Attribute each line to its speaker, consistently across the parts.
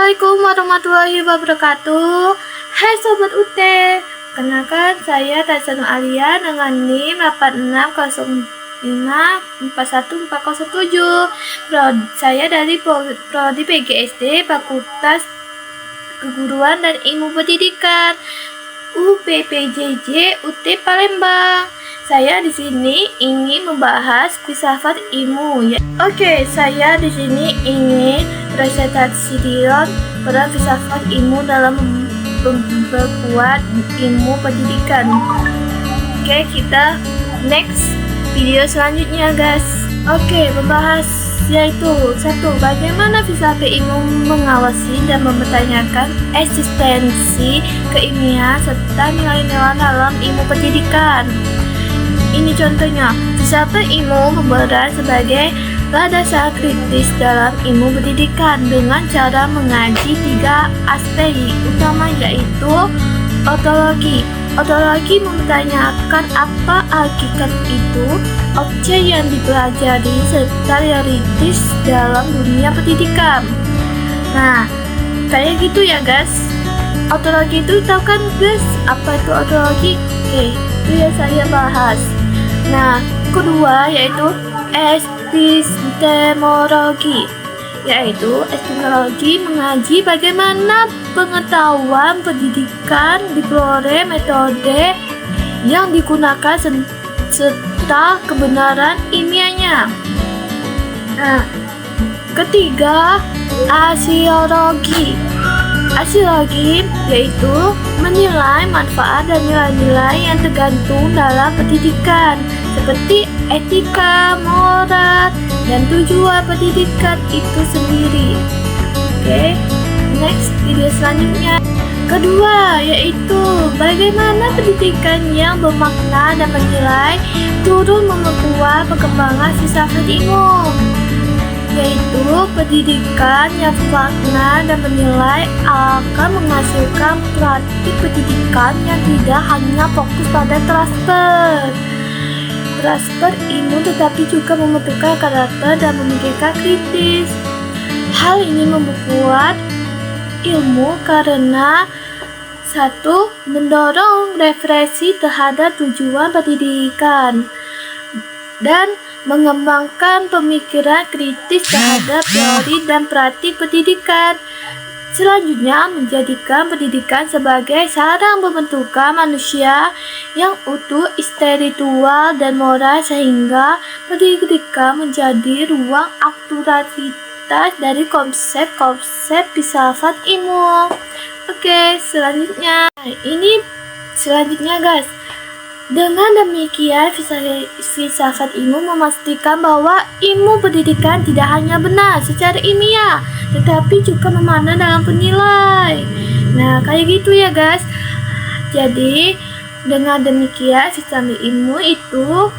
Speaker 1: Assalamualaikum warahmatullahi wabarakatuh. Hai Sobat UT, kenalkan saya Tasanu Alia dengan NIM 860541407. Saya dari Prodi PGSD Fakultas Keguruan dan Ilmu Pendidikan UPPJJ UT Palembang. Saya di sini ingin membahas filsafat ilmu. Oke, saya di sini ingin presentasi pada filsafat ilmu dalam memperkuat ilmu pendidikan. Oke, kita next video selanjutnya, guys. Oke, membahas yaitu 1. Bagaimana filsafat ilmu mengawasi dan mempertanyakan eksistensi keilmian serta nilai-nilai dalam ilmu pendidikan. Ini contohnya, filsafat ilmu berperan sebagai landasan kritis dalam ilmu pendidikan dengan cara mengaji 3 aspek utama, yaitu ontologi. Ontologi mempertanyakan apa hakikat itu, objek yang dipelajari, serta realitas dalam dunia pendidikan. Nah, kayak gitu ya guys. Ontologi itu tahu kan guys, apa itu ontologi? Oke, itu yang saya bahas. Nah, kedua yaitu epistemologi, yaitu epistemologi mengaji bagaimana pengetahuan pendidikan diperoleh, metode yang digunakan serta kebenaran ilmiahnya. Nah, ketiga aksiologi. Aksiologi yaitu menilai manfaat dan nilai-nilai yang tergantung dalam pendidikan, seperti etika, moral, dan tujuan pendidikan itu sendiri. Oke, next video selanjutnya. Kedua yaitu bagaimana pendidikan yang bermakna dan menilai turut memperkuat perkembangan filsafat ilmu, yaitu pendidikan yang bermakna dan menilai akan menghasilkan praktik pendidikan yang tidak hanya fokus pada transfer ilmu, tetapi juga membentukkan karakter dan memikirkan kritis. Hal ini membuat ilmu karena 1. Mendorong refleksi terhadap tujuan pendidikan dan mengembangkan pemikiran kritis terhadap teori dan praktik pendidikan. Selanjutnya, menjadikan pendidikan sebagai sarana pembentukan manusia yang utuh, spiritual, dan moral, sehingga pendidikan menjadi ruang aktualitas dari konsep-konsep filsafat ilmu. Oke, selanjutnya. Selanjutnya guys. Dengan demikian, filsafat ilmu memastikan bahwa ilmu pendidikan tidak hanya benar secara ilmiah, tetapi juga memandang dalam penilai. Nah, kayak gitu ya guys. Jadi, dengan demikian, filsafat ilmu itu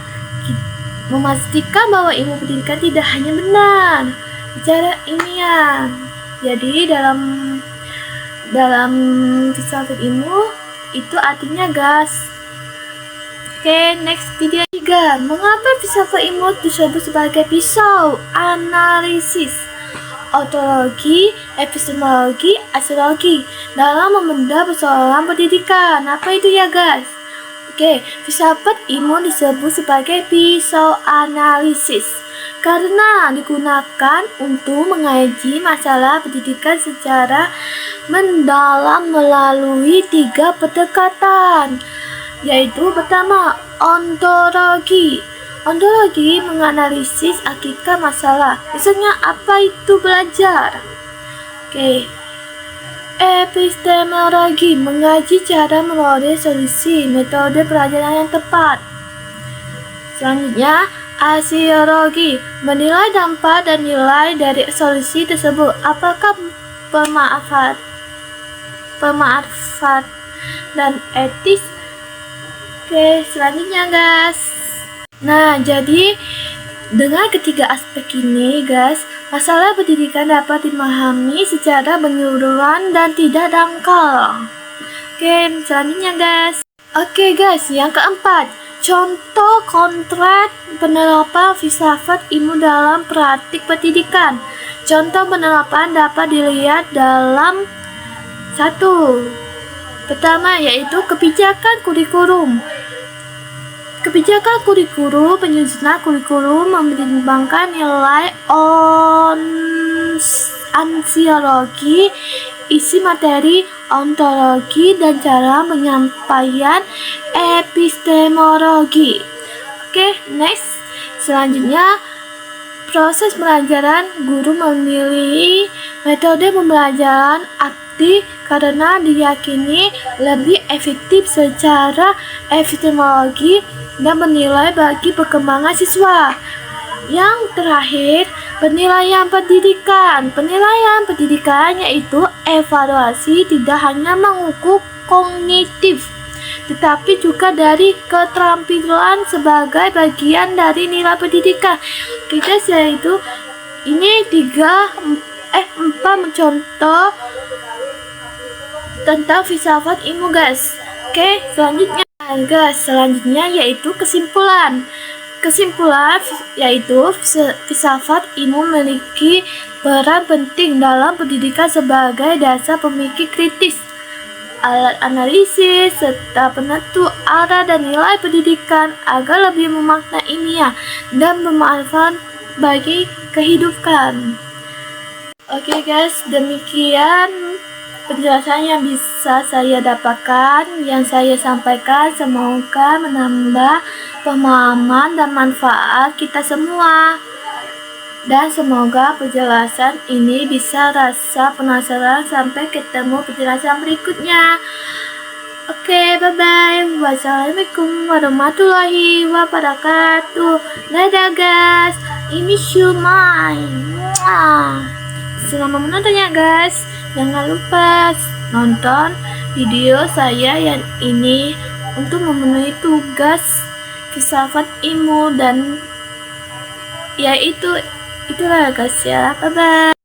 Speaker 1: memastikan bahwa ilmu pendidikan tidak hanya benar secara ilmiah. Jadi, dalam filsafat ilmu itu artinya guys. Oke, next video 3. Mengapa filsafat ilmu disebut sebagai pisau analisis, ontologi, epistemologi, aksiologi dalam membedah persoalan pendidikan? Apa itu ya guys? Oke, filsafat ilmu disebut sebagai pisau analisis karena digunakan untuk mengaji masalah pendidikan secara mendalam melalui 3 pendekatan, yaitu pertama, ontologi. Ontologi menganalisis hakikat masalah. Misalnya apa itu belajar? Oke. Epistemologi mengaji cara memperoleh solusi, metode pelajaran yang tepat. Selanjutnya, aksiologi menilai dampak dan nilai dari solusi tersebut. Apakah bermanfaat dan etis? Oke, selanjutnya guys. Nah, jadi dengan ketiga aspek ini guys, masalah pendidikan dapat dimahami secara menyeluruh dan tidak dangkal. Oke, selanjutnya guys. Oke guys, yang keempat, contoh konkret penerapan filsafat ilmu dalam praktik pendidikan. Contoh penerapan dapat dilihat dalam 1. Pertama yaitu kebijakan kurikulum. Kebijakan kurikulum, penyusunan kurikulum mempertimbangkan nilai ansiologi, isi materi, ontologi, dan cara penyampaian epistemologi. Oke, next. Selanjutnya, proses pembelajaran. Guru memilih metode pembelajaran aktif karena diyakini lebih efektif secara epistemologi dan bernilai bagi perkembangan siswa. Yang terakhir, penilaian pendidikan. Penilaian pendidikan yaitu evaluasi tidak hanya mengukur kognitif, tetapi juga dari keterampilan sebagai bagian dari nilai pendidikan. Oke guys, yaitu ini 4 contoh tentang filsafat ilmu guys. Oke, selanjutnya yaitu kesimpulan. Kesimpulan yaitu filsafat ilmu memiliki peran penting dalam pendidikan sebagai dasar pemikir kritis, alat analisis, serta penentu arah dan nilai pendidikan agar lebih memaknai ilmiah dan bermanfaat bagi kehidupan. Oke guys, demikian penjelasan yang bisa saya dapatkan, yang saya sampaikan. Semoga menambah pemahaman dan manfaat kita semua. Dan semoga penjelasan ini bisa rasa penasaran sampai ketemu penjelasan berikutnya. Oke, bye-bye. Wassalamualaikum warahmatullahi wabarakatuh. Dadah guys. Ini Shumai. Selamat menonton ya guys. Jangan lupa nonton video saya yang ini untuk memenuhi tugas filsafat ilmu dan yaitu itulah guys ya. Bye bye.